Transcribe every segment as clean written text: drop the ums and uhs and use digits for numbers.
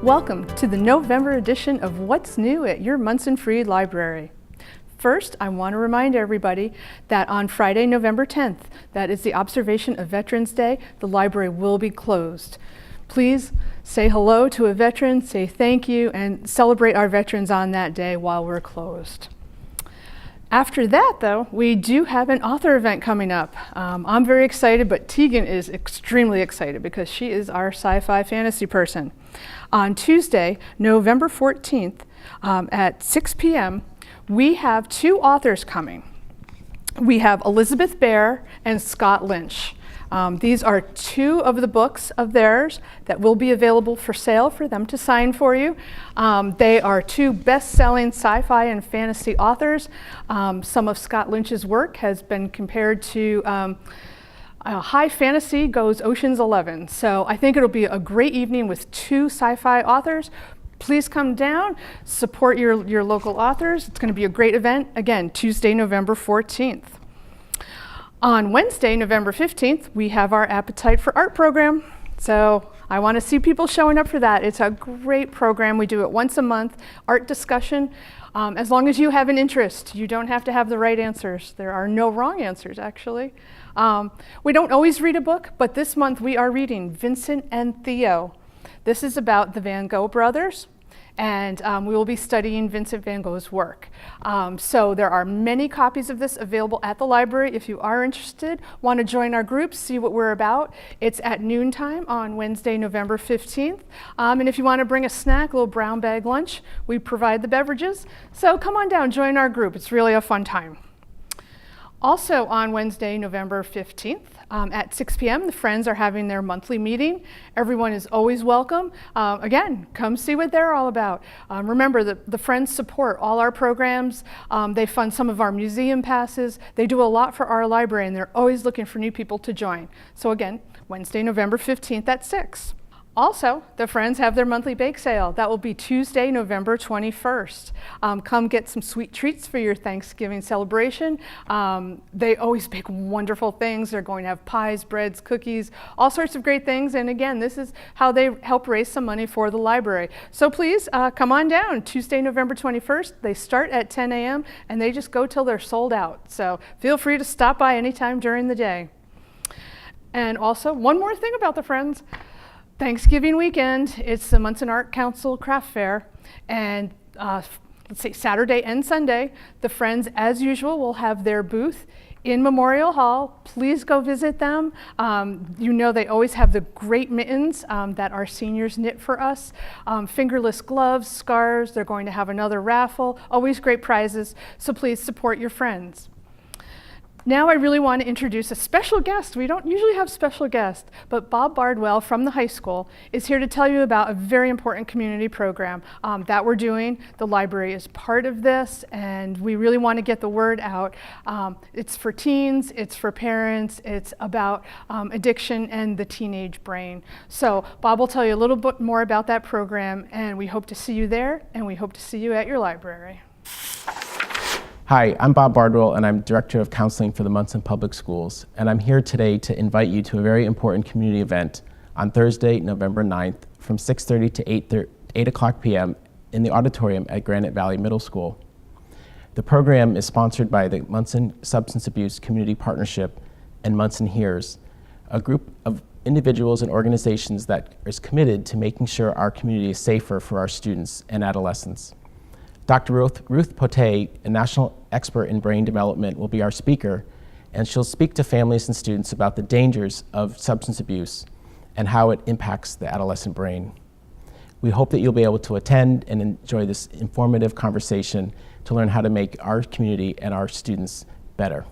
Welcome to the November edition of What's New at your Monson Free Library. First, I want to remind everybody that on Friday, November 10th, that is the observation of Veterans Day, the library will be closed. Please say hello to a veteran, say thank you, and celebrate our veterans on that day while we're closed. After that, though, we do have an author event coming up. I'm very excited, but Tegan is extremely excited because she is our sci-fi fantasy person. On Tuesday, November 14th, at 6 p.m., we have two authors coming. We have Elizabeth Bear and Scott Lynch. These are two of the books of theirs that will be available for sale for them to sign for you. They are two best-selling sci-fi and fantasy authors. Some of Scott Lynch's work has been compared to high fantasy goes Ocean's 11. So I think it'll be a great evening with two sci-fi authors. Please come down, support your local authors. It's going to be a great event. Again, Tuesday, November 14th. On Wednesday, November 15th, we have our Appetite for Art program. So I want to see people showing up for that. It's a great program. We do it once a month, art discussion. As long as you have an interest, you don't have to have the right answers. There are no wrong answers, actually. We don't always read a book, but this month we are reading Vincent and Theo. This is about the Van Gogh brothers, and we will be studying Vincent van Gogh's work. So there are many copies of this available at the library. If you are interested, want to join our group, see what we're about, it's at noontime on Wednesday, November 15th. And if you want to bring a snack, a little brown bag lunch, we provide the beverages. So come on down, join our group. It's really a fun time. Also on Wednesday, November 15th, at 6 p.m., the Friends are having their monthly meeting. Everyone is always welcome. Again, come see what they're all about. Remember, the Friends support all our programs. They fund some of our museum passes. They do a lot for our library, and they're always looking for new people to join. So again, Wednesday, November 15th at 6. Also, the Friends have their monthly bake sale. That will be Tuesday, November 21st. Come get some sweet treats for your Thanksgiving celebration. They always bake wonderful things. They're going to have pies, breads, cookies, all sorts of great things. And again, this is how they help raise some money for the library. So please come on down. Tuesday, November 21st. They start at 10 a.m. and they just go till they're sold out. So feel free to stop by anytime during the day. And also, one more thing about the Friends. Thanksgiving weekend, it's the Monson Art Council Craft Fair, and let's say Saturday and Sunday, the Friends, as usual, will have their booth in Memorial Hall. Please go visit them. You know they always have the great mittens that our seniors knit for us, fingerless gloves, scarves. They're going to have another raffle, always great prizes, so please support your Friends. Now I really want to introduce a special guest. We don't usually have special guests, but Bob Bardwell from the high school is here to tell you about a very important community program that we're doing. The library is part of this, and we really want to get the word out. It's for teens, it's for parents, it's about addiction and the teenage brain. So Bob will tell you a little bit more about that program, and we hope to see you there, and we hope to see you at your library. Hi, I'm Bob Bardwell, and I'm Director of Counseling for the Monson Public Schools, and I'm here today to invite you to a very important community event on Thursday, November 9th from 6:30 to 8 o'clock p.m. in the auditorium at Granite Valley Middle School. The program is sponsored by the Monson Substance Abuse Community Partnership and Monson Hears, a group of individuals and organizations that is committed to making sure our community is safer for our students and adolescents. Dr. Ruth Potay, a national expert in brain development, will be our speaker, and she'll speak to families and students about the dangers of substance abuse and how it impacts the adolescent brain. We hope that you'll be able to attend and enjoy this informative conversation to learn how to make our community and our students better.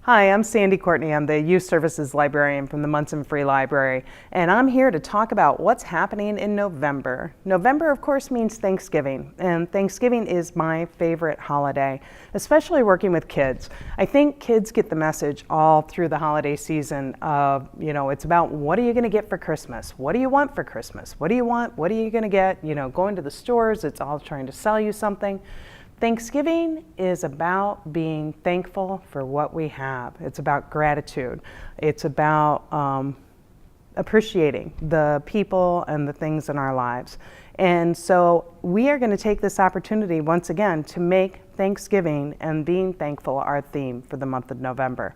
Hi, I'm Sandy Courtney. I'm the Youth Services Librarian from the Monson Free Library, and I'm here to talk about what's happening in November. November, of course, means Thanksgiving, and Thanksgiving is my favorite holiday, especially working with kids. I think kids get the message all through the holiday season of, it's about what are you going to get for Christmas? What do you want for Christmas? What do you want? What are you going to get? Going to the stores, it's all trying to sell you something. Thanksgiving is about being thankful for what we have. It's about gratitude. It's about appreciating the people and the things in our lives. And so we are going to take this opportunity once again to make Thanksgiving and being thankful our theme for the month of November.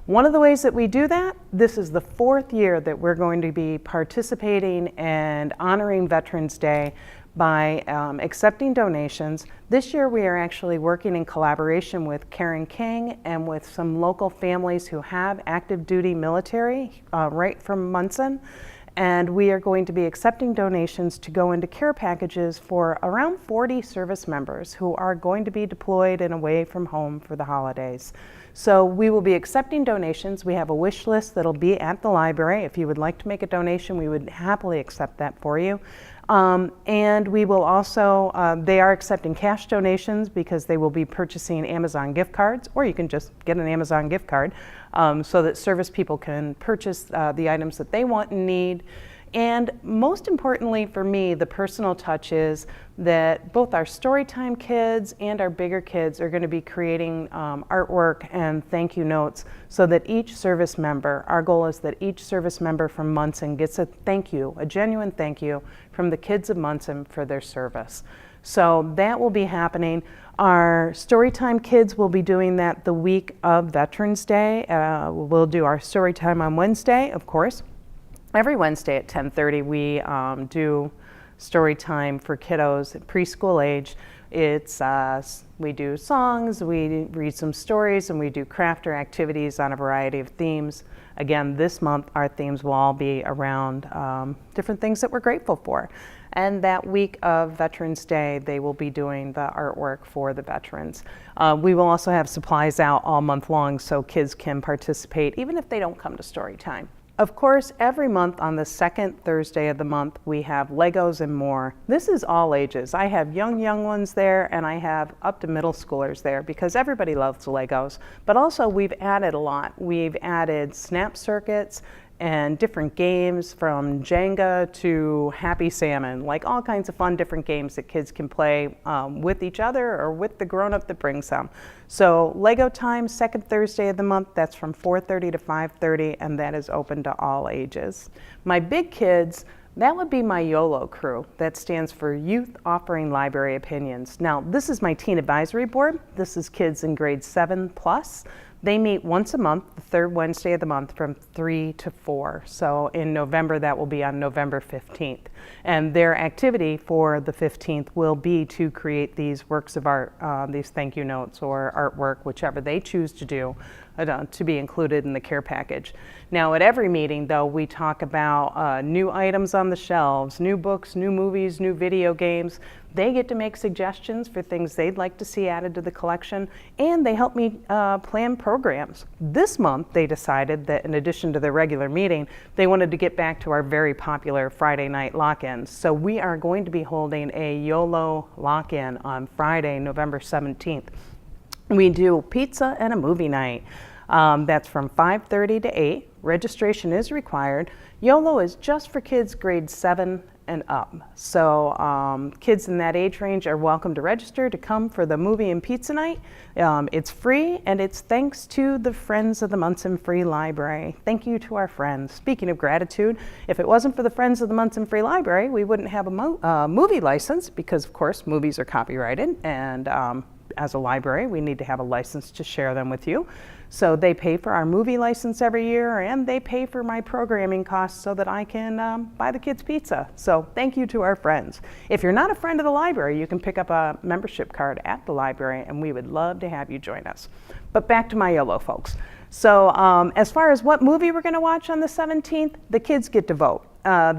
One of the ways that we do that, this is the 4th year that we're going to be participating and honoring Veterans Day by accepting donations. This year we are actually working in collaboration with Karen King and with some local families who have active duty military right from Monson. And we are going to be accepting donations to go into care packages for around 40 service members who are going to be deployed and away from home for the holidays. So we will be accepting donations. We have a wish list that'll be at the library. If you would like to make a donation, we would happily accept that for you. And we will also, they are accepting cash donations because they will be purchasing Amazon gift cards, or you can just get an Amazon gift card so that service people can purchase the items that they want and need. And most importantly for me, the personal touch is that both our Storytime kids and our bigger kids are going to be creating artwork and thank you notes so that each service member, our goal is that each service member from Monson gets a thank you, a genuine thank you from the kids of Monson for their service. So that will be happening. Our Storytime kids will be doing that the week of Veterans Day. We'll do our Storytime on Wednesday, of course. Every Wednesday at 10:30 we do story time for kiddos at preschool age. It's we do songs, we read some stories, and we do craft or activities on a variety of themes. Again, this month our themes will all be around different things that we're grateful for. And that week of Veterans Day, they will be doing the artwork for the veterans. We will also have supplies out all month long so kids can participate even if they don't come to story time. Of course, every month on the 2nd Thursday of the month, we have Legos and more. This is all ages. I have young ones there, and I have up to middle schoolers there because everybody loves Legos. But also we've added a lot. We've added snap circuits and different games from Jenga to Happy Salmon, like all kinds of fun different games that kids can play with each other or with the grown-up that brings them. So Lego time, 2nd Thursday of the month, that's from 4:30 to 5:30, and that is open to all ages. My big kids, that would be my YOLO crew. That stands for Youth Offering Library Opinions. Now, this is my teen advisory board. This is kids in grade 7 plus. They meet once a month, the 3rd Wednesday of the month from 3 to 4. So in November, that will be on November 15th. And their activity for the 15th will be to create these works of art, these thank you notes or artwork, whichever they choose to do, to be included in the care package. Now at every meeting though, we talk about new items on the shelves, new books, new movies, new video games. They get to make suggestions for things they'd like to see added to the collection, and they help me plan programs. This month they decided that in addition to their regular meeting, they wanted to get back to our very popular Friday night lock-ins. So we are going to be holding a YOLO lock-in on Friday, November 17th. We do pizza and a movie night. That's from 5:30 to 8. Registration is required. YOLO is just for kids grades 7 and up. So kids in that age range are welcome to register to come for the movie and pizza night. It's free, and it's thanks to the Friends of the Monson Free Library. Thank you to our friends. Speaking of gratitude, if it wasn't for the Friends of the Monson Free Library, we wouldn't have a movie license because, of course, movies are copyrighted, and as a library, we need to have a license to share them with you. So they pay for our movie license every year, and they pay for my programming costs so that I can buy the kids pizza. So thank you to our friends. If you're not a friend of the library, you can pick up a membership card at the library, and we would love to have you join us. But back to my YOLO folks. So as far as what movie we're going to watch on the 17th, the kids get to vote.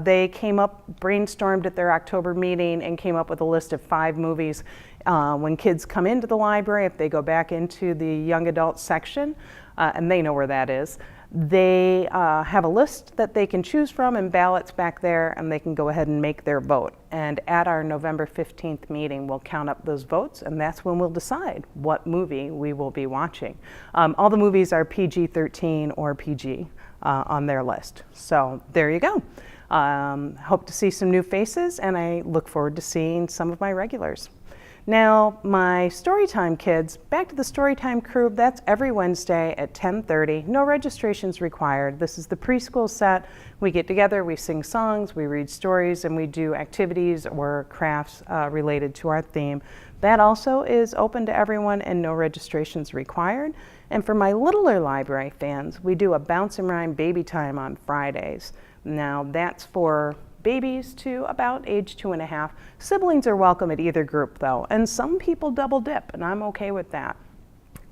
They came up, brainstormed at their October meeting, and came up with a list of 5 movies. When kids come into the library, if they go back into the young adult section, and they know where that is, they have a list that they can choose from and ballots back there, and they can go ahead and make their vote. And at our November 15th meeting, we'll count up those votes, and that's when we'll decide what movie we will be watching. All the movies are PG-13 or PG on their list. So there you go. Hope to see some new faces, and I look forward to seeing some of my regulars. Now, my Storytime kids, back to the Storytime crew, that's every Wednesday at 10:30. No registrations required. This is the preschool set. We get together, we sing songs, we read stories, and we do activities or crafts related to our theme. That also is open to everyone and no registrations required. And for my littler library fans, we do a Bounce and Rhyme Baby Time on Fridays. Now, that's for babies to about age 2.5. Siblings are welcome at either group though, and some people double dip, and I'm okay with that.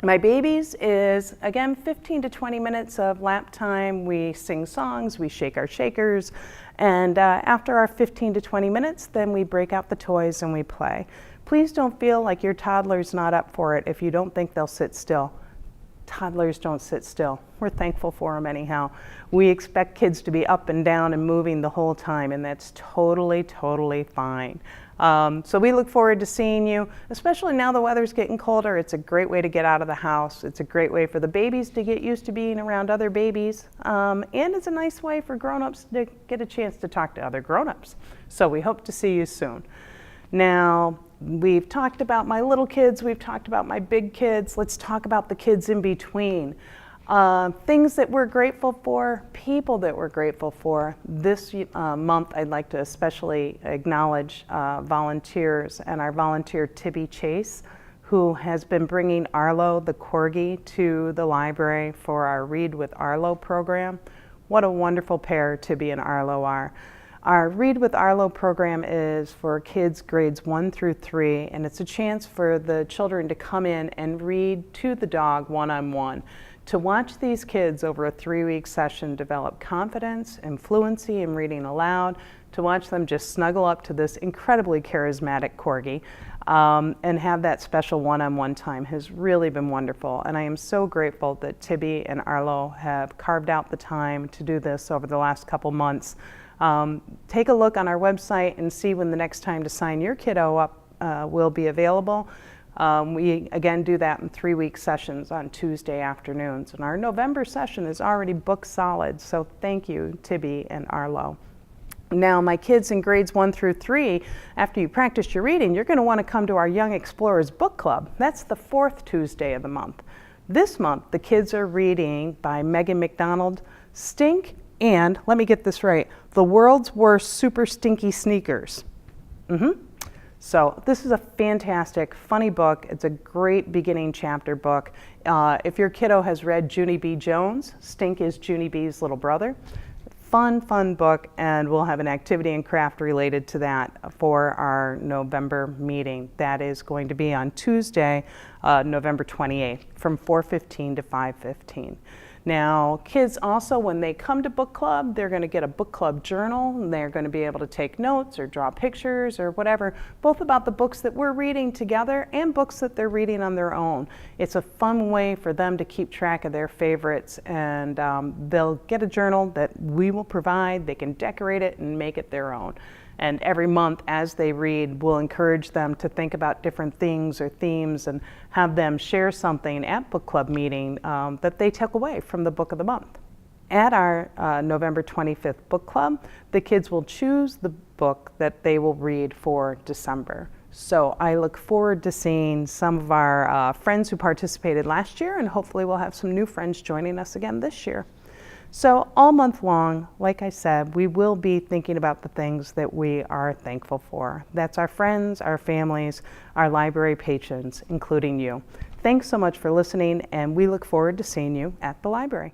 My babies is, again, 15 to 20 minutes of lap time. We sing songs, we shake our shakers, and after our 15 to 20 minutes, then we break out the toys and we play. Please don't feel like your toddler's not up for it if you don't think they'll sit still. Toddlers don't sit still. We're thankful for them anyhow. We expect kids to be up and down and moving the whole time, and that's totally, totally fine. So we look forward to seeing you, especially now the weather's getting colder. It's a great way to get out of the house. It's a great way for the babies to get used to being around other babies, and it's a nice way for grown-ups to get a chance to talk to other grown-ups. So we hope to see you soon. Now, we've talked about my little kids, we've talked about my big kids. Let's talk about the kids in between. Things that we're grateful for, people that we're grateful for. This month, I'd like to especially acknowledge volunteers, and our volunteer Tibby Chase, who has been bringing Arlo, the corgi, to the library for our Read with Arlo program. What a wonderful pair Tibby and Arlo are. Our Read with Arlo program is for kids grades 1 through 3, and it's a chance for the children to come in and read to the dog one-on-one. To watch these kids over a 3-week session develop confidence and fluency in reading aloud, to watch them just snuggle up to this incredibly charismatic corgi and have that special one-on-one time has really been wonderful. And I am so grateful that Tibby and Arlo have carved out the time to do this over the last couple months. Take a look on our website and see when the next time to sign your kiddo up will be available. We again do that in 3-week sessions on Tuesday afternoons, and our November session is already booked solid, so thank you, Tibby and Arlo. Now, my kids in grades 1 through 3, after you practice your reading, you're going to want to come to our Young Explorers Book Club. That's the 4th Tuesday of the month. This month, the kids are reading by Megan McDonald, Stink, and, let me get this right, The World's Worst Super Stinky Sneakers. So this is a fantastic, funny book. It's a great beginning chapter book. If your kiddo has read Junie B. Jones, Stink is Junie B's little brother. Fun book, and we'll have an activity and craft related to that for our November meeting. That is going to be on Tuesday, November 28th, from 4:15 to 5:15. Now, kids also, when they come to book club, they're going to get a book club journal, and they're going to be able to take notes or draw pictures or whatever, both about the books that we're reading together and books that they're reading on their own. It's a fun way for them to keep track of their favorites, and they'll get a journal that we will provide. They can decorate it and make it their own. And every month as they read, we'll encourage them to think about different things or themes and have them share something at book club meeting that they took away from the book of the month. At our November 25th book club, the kids will choose the book that they will read for December. So I look forward to seeing some of our friends who participated last year, and hopefully we'll have some new friends joining us again this year. So all month long, like I said, we will be thinking about the things that we are thankful for. That's our friends, our families, our library patrons, including you. Thanks so much for listening, and we look forward to seeing you at the library.